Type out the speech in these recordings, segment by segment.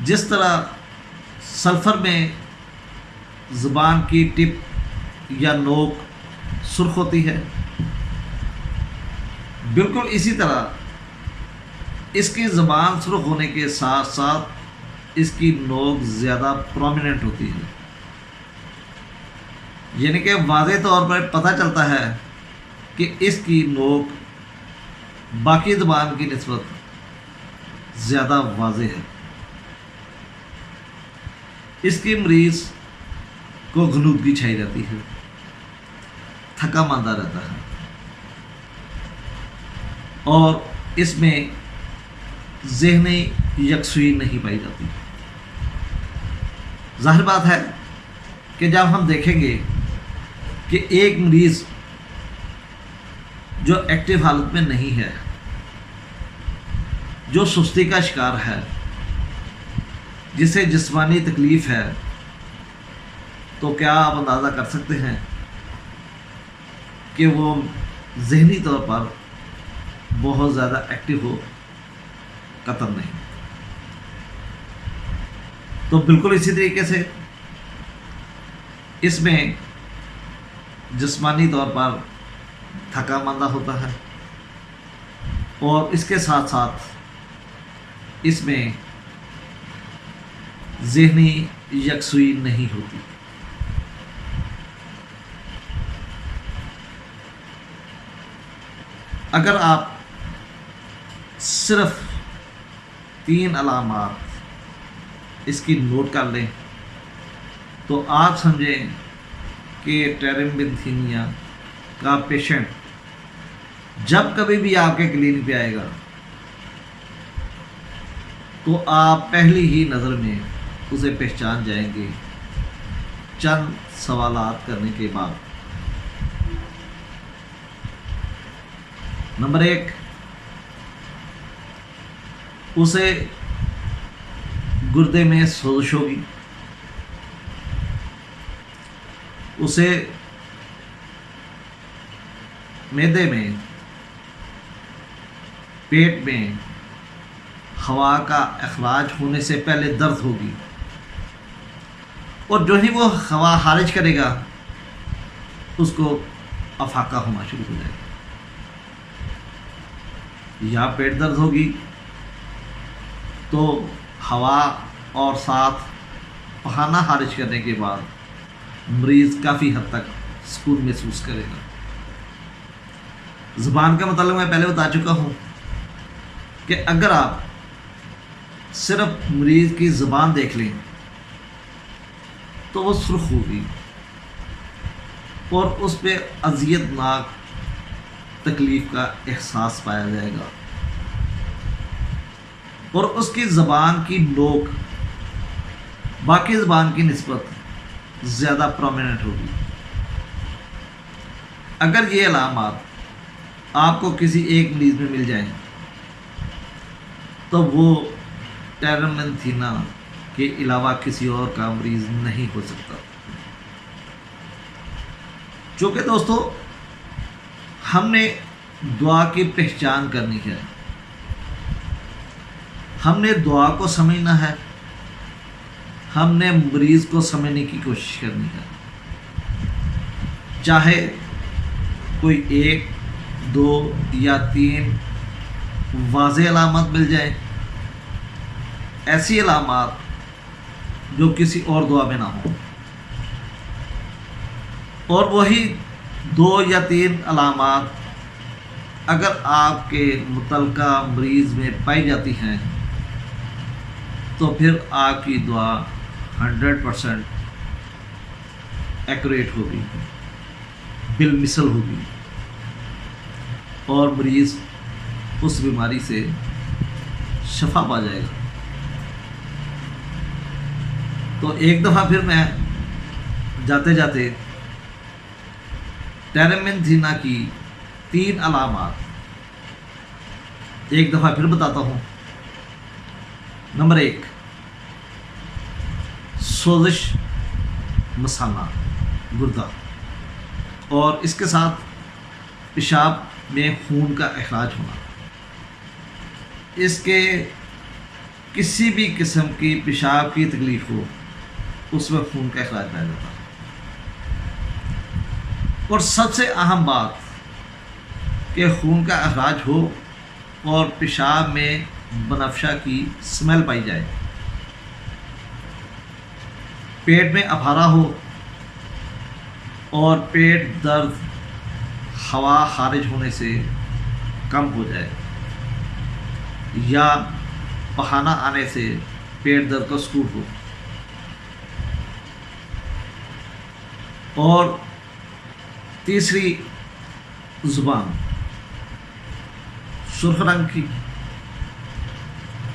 جس طرح سلفر میں زبان کی ٹپ یا نوک سرخ ہوتی ہے، بالکل اسی طرح اس کی زبان سرخ ہونے کے ساتھ ساتھ اس کی نوک زیادہ پرومیننٹ ہوتی ہے، یعنی کہ واضح طور پر پتہ چلتا ہے کہ اس کی نوک باقی زبان کی نسبت زیادہ واضح ہے۔ اس کی مریض کو غنودگی چھائی رہتی ہے، تھکا ماندہ رہتا ہے، اور اس میں ذہنی یکسوئی نہیں پائی جاتی۔ ظاہر بات ہے کہ جب ہم دیکھیں گے کہ ایک مریض جو ایکٹیو حالت میں نہیں ہے، جو سستی کا شکار ہے، جسے جسمانی تکلیف ہے، تو کیا آپ اندازہ کر سکتے ہیں کہ وہ ذہنی طور پر بہت زیادہ ایکٹیو ہو؟ قطعاً نہیں۔ تو بالکل اسی طریقے سے اس میں جسمانی طور پر تھکا ماندہ ہوتا ہے، اور اس کے ساتھ ساتھ اس میں ذہنی یکسوئی نہیں ہوتی۔ اگر آپ صرف 3 علامات اس کی نوٹ کر لیں تو آپ سمجھیں کہ ٹیرمبینتھیمیا کا پیشنٹ جب کبھی بھی آپ کے کلینک پہ آئے گا تو آپ پہلی ہی نظر میں اسے پہچان جائیں گے چند سوالات کرنے کے بعد۔ نمبر 1، اسے گردے میں سوزش ہوگی، اسے معدے میں، پیٹ میں ہوا کا اخراج ہونے سے پہلے درد ہوگی، اور جو ہی وہ ہوا خارج کرے گا اس کو افاقہ ہونا شروع ہو جائے گا۔ یا پیٹ درد ہوگی تو ہوا اور ساتھ پخانہ خارج کرنے کے بعد مریض کافی حد تک سکون محسوس کرے گا۔ زبان کا متعلق میں پہلے بتا چکا ہوں کہ اگر آپ صرف مریض کی زبان دیکھ لیں تو وہ سرخ ہوگی اور اس پہ اذیت ناک تکلیف کا احساس پایا جائے گا، اور اس کی زبان کی نوک باقی زبان کی نسبت زیادہ پرومیننٹ ہوگی۔ اگر یہ علامات آپ کو کسی ایک مریض میں مل جائیں تو وہ ٹیرمبینتھینا کے علاوہ کسی اور کا مریض نہیں ہو سکتا۔ چونکہ دوستو ہم نے دعا کی پہچان کرنی ہے، ہم نے دعا کو سمجھنا ہے، ہم نے مریض کو سمجھنے کی کوشش کرنی ہے، چاہے کوئی 1، 2 یا 3 واضح علامات مل جائیں، ایسی علامات جو کسی اور دعا میں نہ ہوں، اور وہی 2 یا 3 علامات اگر آپ کے متعلقہ مریض میں پائی جاتی ہیں تو پھر آپ کی دعا 100% ایکوریٹ ہوگی، بالمثل ہوگی، اور مریض اس بیماری سے شفا پا جائے گا۔ تو ایک دفعہ پھر میں جاتے جاتے ٹیرمبینتھینا کی 3 علامات ایک دفعہ پھر بتاتا ہوں۔ نمبر 1، سوزش مثانہ گردہ، اور اس کے ساتھ پیشاب میں خون کا اخراج ہونا۔ اس کے کسی بھی قسم کی پیشاب کی تکلیف ہو اس میں خون کا اخراج پایا جاتا ہے۔ اور سب سے اہم بات کہ خون کا اخراج ہو اور پیشاب میں بنفشہ کی سمیل پائی جائے، پیٹ میں افارہ ہو اور پیٹ درد ہوا خارج ہونے سے کم ہو جائے، یا پخانہ آنے سے پیٹ درد کا سکون ہو، اور تیسری زبان سرخ رنگ کی،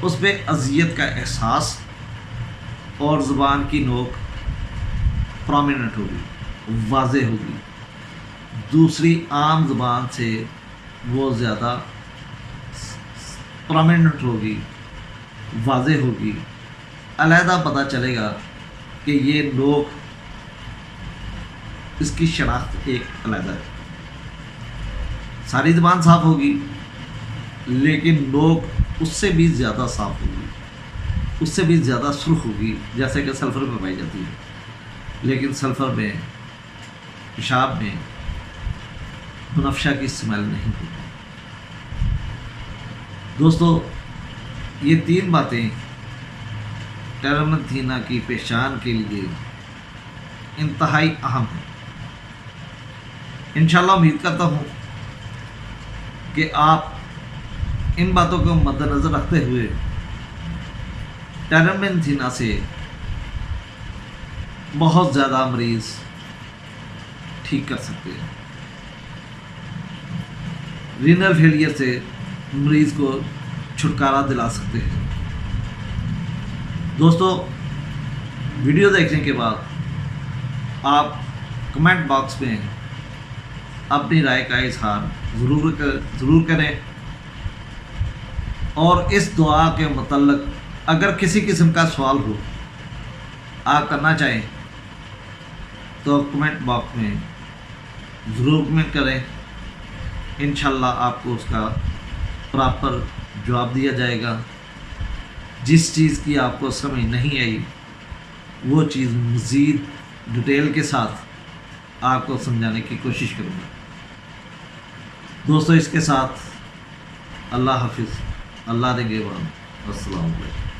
اس پہ اذیت کا احساس اور زبان کی نوک پرومیننٹ ہوگی، واضح ہوگی، دوسری عام زبان سے وہ زیادہ پرومیننٹ ہوگی، واضح ہوگی، علیحدہ پتہ چلے گا کہ یہ نوک، اس کی شناخت ایک علیحدہ ہے۔ ساری زبان صاف ہوگی لیکن نوک اس سے بھی زیادہ صاف ہوگی، اس سے بھی زیادہ سرخ ہوگی، جیسے کہ سلفر میں پائی جاتی ہے، لیکن سلفر میں پیشاب میں بنفشہ کی اسمیل نہیں ہوتی۔ دوستو، یہ تین باتیں ٹیرمنتھینا کی پہچان کے لیے انتہائی اہم ہیں۔ انشاءاللہ امید کرتا ہوں کہ آپ ان باتوں کو مد نظر رکھتے ہوئے ٹیرمنتھینا سے بہت زیادہ مریض ٹھیک کر سکتے ہیں، رینل فیلئر سے مریض کو چھٹکارا دلا سکتے ہیں۔ دوستو، ویڈیو دیکھنے کے بعد آپ کمنٹ باکس میں اپنی رائے کا اظہار ضرور کریں، اور اس دعا کے متعلق اگر کسی قسم کا سوال ہو آپ کرنا چاہیں تو کمنٹ باکس میں ضرور کمنٹ کریں، انشاءاللہ آپ کو اس کا پراپر جواب دیا جائے گا۔ جس چیز کی آپ کو سمجھ نہیں آئی وہ چیز مزید ڈیٹیل کے ساتھ آپ کو سمجھانے کی کوشش کروں گا۔ دوستو، اس کے ساتھ اللہ حافظ، اللہ نگہبان، السلام علیکم۔